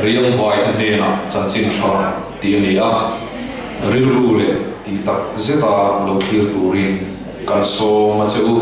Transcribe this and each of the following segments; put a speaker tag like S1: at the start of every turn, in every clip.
S1: riêng vài thân nè na chân chín tra tiền này à riu ru lệ tí tắc zeta lâu kia turin kan so mà chịu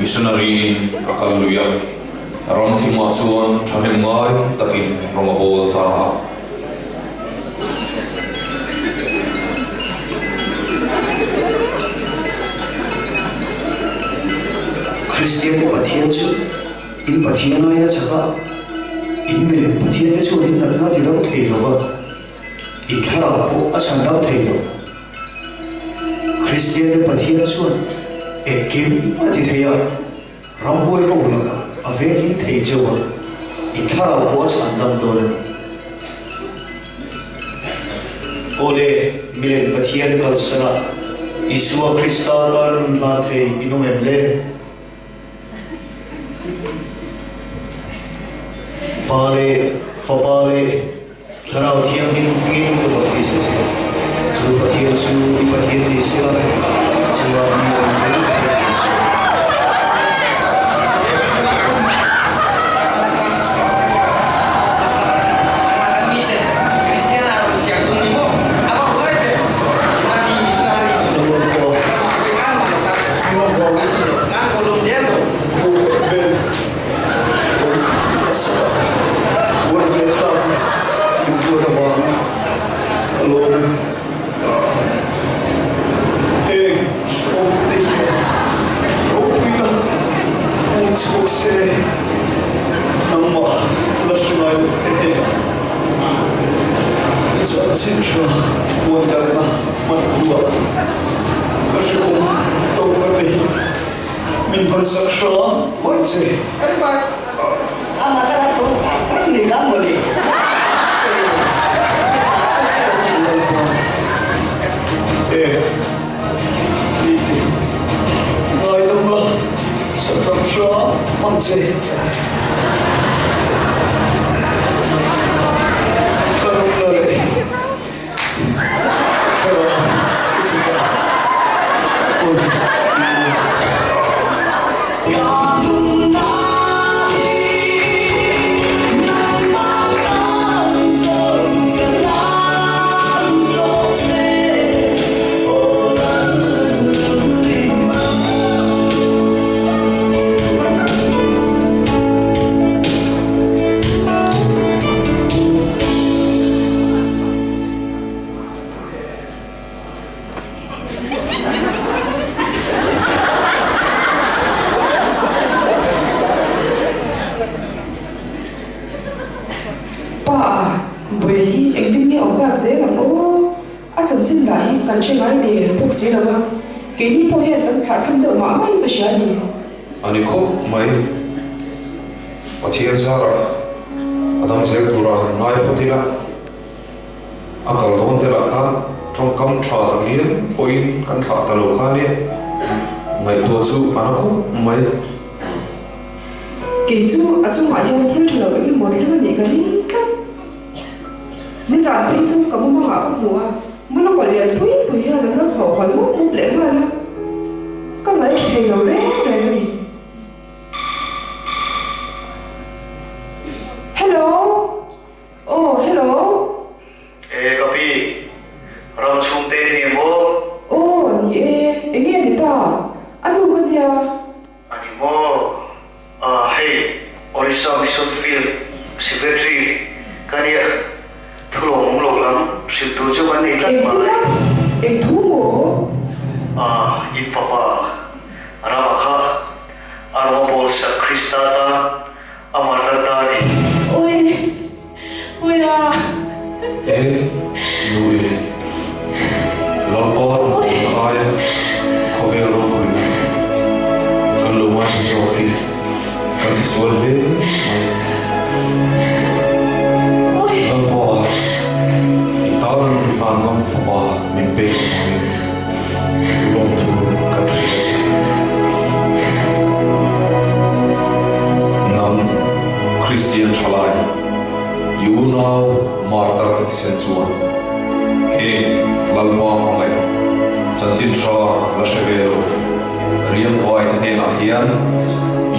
S2: missionary akaluya ron thima chuan thanem ngai takin rongabol ta
S3: Christian te pathian chu in pathian ai na chaka in mele pathian te chu in na ti dang thei lo in thara po a chan dang thei lo Christian te pathian chu e kim a ti thei a ram boi ro la ka a ve in thei chewa in thara po a chan dang do ole mele pathian kal sana Isua Krista tan la thei inum em le Pale fapale tharau thiam in ko bakti se che chu pathian chu I pathian ni sila chuwa mi le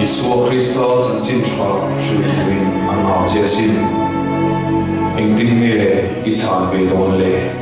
S3: Isua Krista chân chin tra shil thuin an na che sin engting nge I chan ve don le